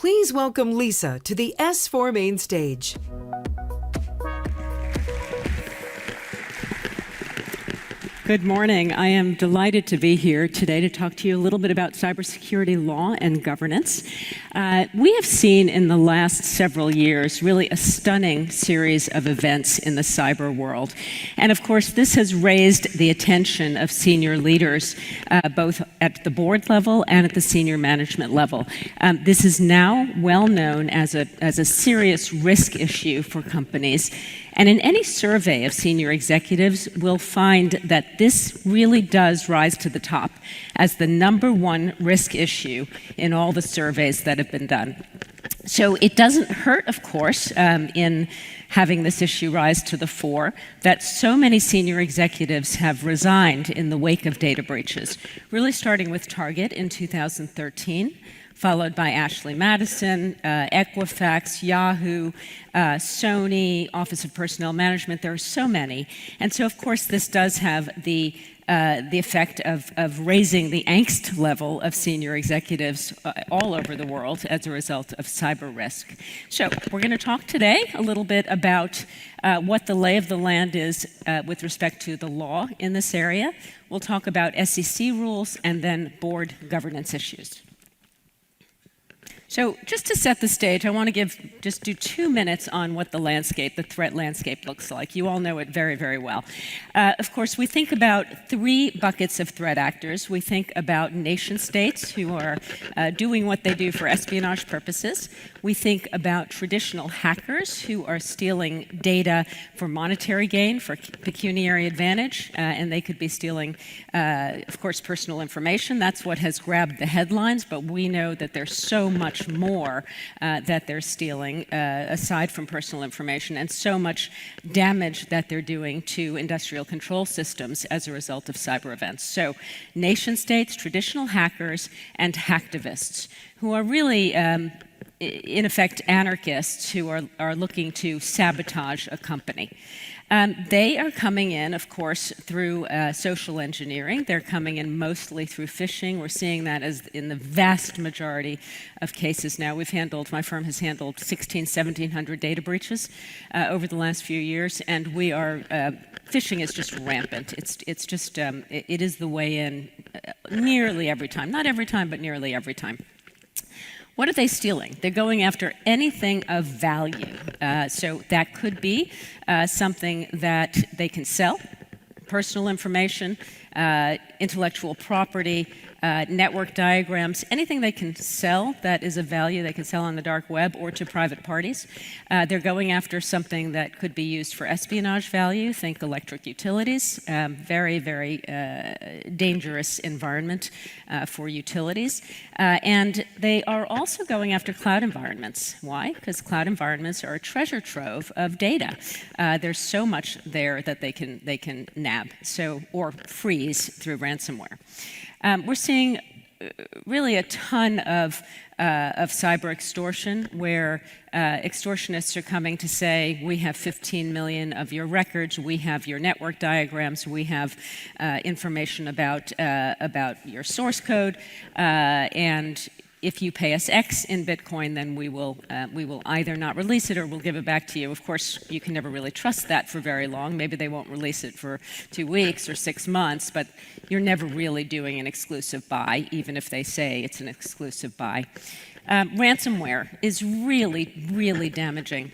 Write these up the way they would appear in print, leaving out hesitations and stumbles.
Please welcome Lisa to the S4 main stage. Good morning. I am delighted to be here today to talk to you a little bit about cybersecurity law and governance. We have seen in the last several years really a stunning series of events in the cyber world. And of course, this has raised the attention of senior leaders, both at the board level and at the senior management level. This is now well known as a serious risk issue for companies. And in any survey of senior executives, we'll find that this really does rise to the top as the #1 risk issue in all the surveys that have been done. So it doesn't hurt, of course, in having this issue rise to the fore, that so many senior executives have resigned in the wake of data breaches, really starting with Target in 2013. Followed by Ashley Madison, Equifax, Yahoo, Sony, Office of Personnel Management. There are so many. And so, of course, this does have the effect of raising the angst level of senior executives all over the world as a result of cyber risk. So we're going to talk today a little bit about what the lay of the land is with respect to the law in this area. We'll talk about SEC rules and then board governance issues. So just to set the stage, I want to just do 2 minutes on what the threat landscape looks like. You all know it very, very well. Of course, we think about 3 buckets of threat actors. We think about nation states who are doing what they do for espionage purposes. We think about traditional hackers who are stealing data for monetary gain, for pecuniary advantage, and they could be stealing, of course, personal information. That's what has grabbed the headlines, but we know that there's so much more that they're stealing aside from personal information, and so much damage that they're doing to industrial control systems as a result of cyber events. So nation states, traditional hackers, and hacktivists who are really in effect anarchists who are looking to sabotage a company. They are coming in, of course, through social engineering. They're coming in mostly through phishing. We're seeing that as in the vast majority of cases now. My firm has handled 1,700 data breaches over the last few years, and we are, phishing is just rampant. It is the way in nearly every time. Not every time, but nearly every time. What are they stealing? They're going after anything of value. So that could be something that they can sell, personal information, intellectual property, network diagrams, anything they can sell that is of value, they can sell on the dark web or to private parties. They're going after something that could be used for espionage value, think electric utilities, very, very dangerous environment for utilities. And they are also going after cloud environments. Why? Because cloud environments are a treasure trove of data. There's so much there that they can nab, or freeze through ransomware. We're seeing really a ton of cyber extortion where extortionists are coming to say, we have 15 million of your records, we have your network diagrams, we have information about your source code, and if you pay us X in Bitcoin, then we will either not release it or we'll give it back to you. Of course, you can never really trust that for very long. Maybe they won't release it for 2 weeks or 6 months, but you're never really doing an exclusive buy, even if they say it's an exclusive buy. Ransomware is really, really damaging.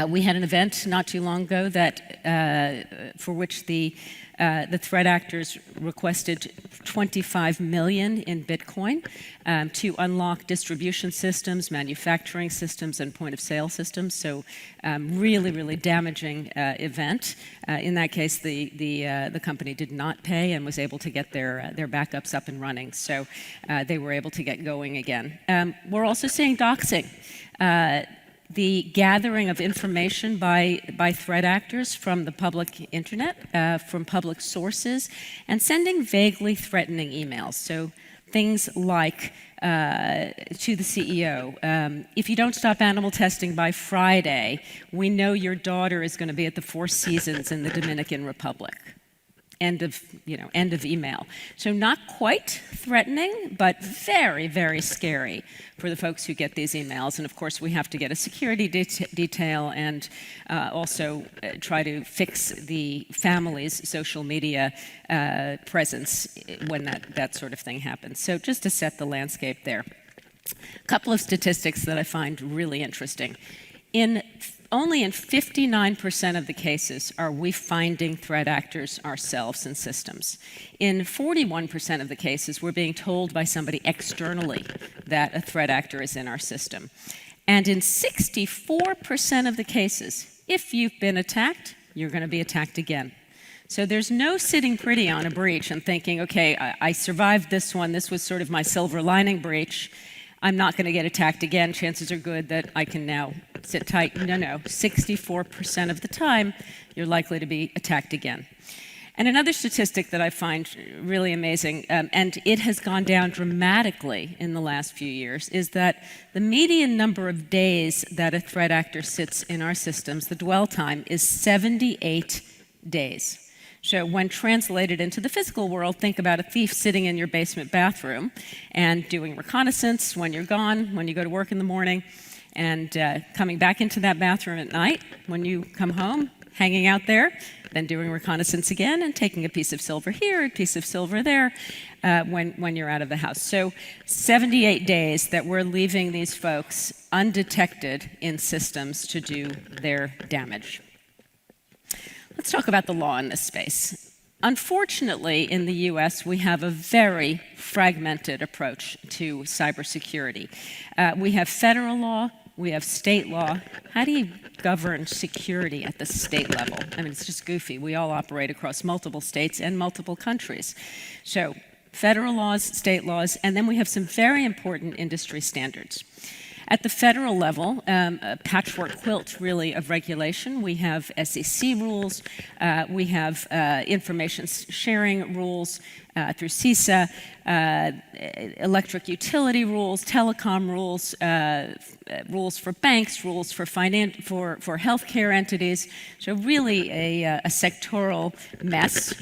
We had an event not too long ago for which the threat actors requested 25 million in Bitcoin to unlock distribution systems, manufacturing systems, and point-of-sale systems. So really, really damaging event. In that case, the company did not pay and was able to get their backups up and running. So they were able to get going again. We're also seeing doxing. The gathering of information by threat actors from the public internet, from public sources, and sending vaguely threatening emails. So things like to the CEO, if you don't stop animal testing by Friday, we know your daughter is going to be at the Four Seasons in the Dominican Republic. end of email. So not quite threatening, but very, very scary for the folks who get these emails. And of course, we have to get a security detail and also try to fix the family's social media presence when that sort of thing happens. So just to set the landscape there. A couple of statistics that I find really interesting. Only in 59% of the cases are we finding threat actors ourselves in systems. In 41% of the cases, we're being told by somebody externally that a threat actor is in our system. And in 64% of the cases, if you've been attacked, you're going to be attacked again. So there's no sitting pretty on a breach and thinking, okay, I survived this one. This was sort of my silver lining breach. I'm not going to get attacked again. Chances are good that I can now sit tight. No. 64% of the time, you're likely to be attacked again. And another statistic that I find really amazing, and it has gone down dramatically in the last few years, is that the median number of days that a threat actor sits in our systems, the dwell time, is 78 days. So when translated into the physical world, think about a thief sitting in your basement bathroom and doing reconnaissance when you're gone, when you go to work in the morning, and coming back into that bathroom at night when you come home, hanging out there, then doing reconnaissance again and taking a piece of silver here, a piece of silver there when you're out of the house. So 78 days that we're leaving these folks undetected in systems to do their damage. Let's talk about the law in this space. Unfortunately, in the US, we have a very fragmented approach to cybersecurity. We have federal law, we have state law. How do you govern security at the state level? I mean, it's just goofy. We all operate across multiple states and multiple countries. So federal laws, state laws, and then we have some very important industry standards. At the federal level, a patchwork quilt, really, of regulation. We have SEC rules. We have information sharing rules through CISA, electric utility rules, telecom rules, rules for banks, rules for healthcare entities. So really a sectoral mess,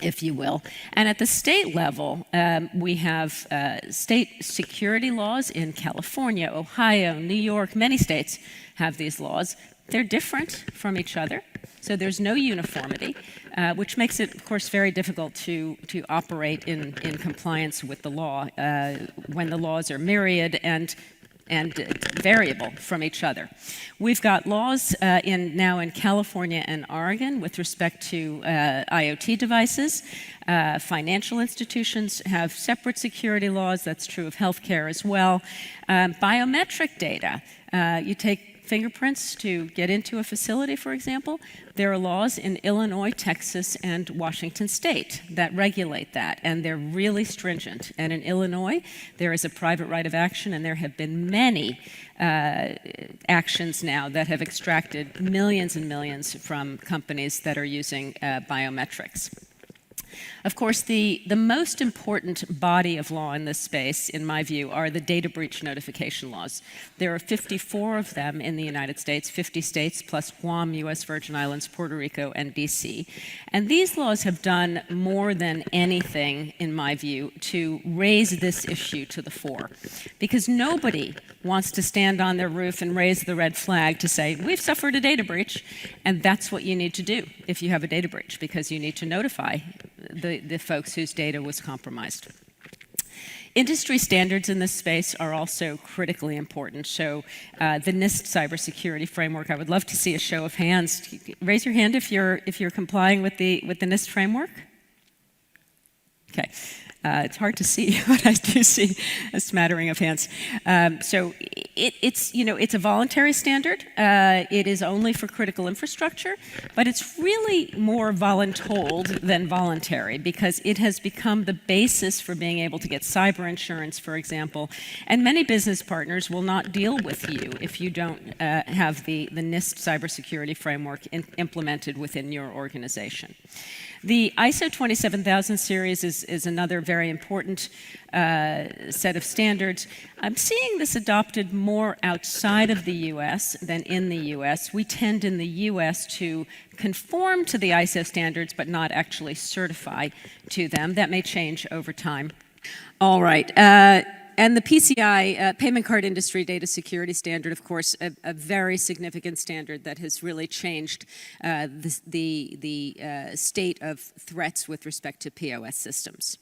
if you will. And at the state level, we have state security laws in California, Ohio, New York. Many states have these laws. They're different from each other, so there's no uniformity, which makes it, of course, very difficult to operate in compliance with the law when the laws are myriad and variable from each other. We've got laws now in California and Oregon with respect to IoT devices. Financial institutions have separate security laws. That's true of healthcare as well. Biometric data. You take fingerprints to get into a facility, for example. There are laws in Illinois, Texas, and Washington State that regulate that, and they're really stringent. And in Illinois, there is a private right of action, and there have been many actions now that have extracted millions and millions from companies that are using biometrics. Of course, the most important body of law in this space, in my view, are the data breach notification laws. There are 54 of them in the United States, 50 states plus Guam, U.S. Virgin Islands, Puerto Rico, and D.C. And these laws have done more than anything, in my view, to raise this issue to the fore. Because nobody wants to stand on their roof and raise the red flag to say, we've suffered a data breach, and that's what you need to do if you have a data breach, because you need to notify the folks whose data was compromised. Industry standards in this space are also critically important. So the NIST cybersecurity framework, I would love to see a show of hands. Raise your hand if you're complying with the NIST framework. Okay. It's hard to see, but I do see a smattering of hands. So it's a voluntary standard. It is only for critical infrastructure, but it's really more voluntold than voluntary because it has become the basis for being able to get cyber insurance, for example. And many business partners will not deal with you if you don't have the NIST cybersecurity framework implemented within your organization. The ISO 27000 series is another very important set of standards. I'm seeing this adopted more outside of the U.S. than in the U.S. We tend in the U.S. to conform to the ISO standards but not actually certify to them. That may change over time. All right. And the PCI, Payment Card Industry Data Security Standard, of course, a very significant standard that has really changed the state of threats with respect to POS systems.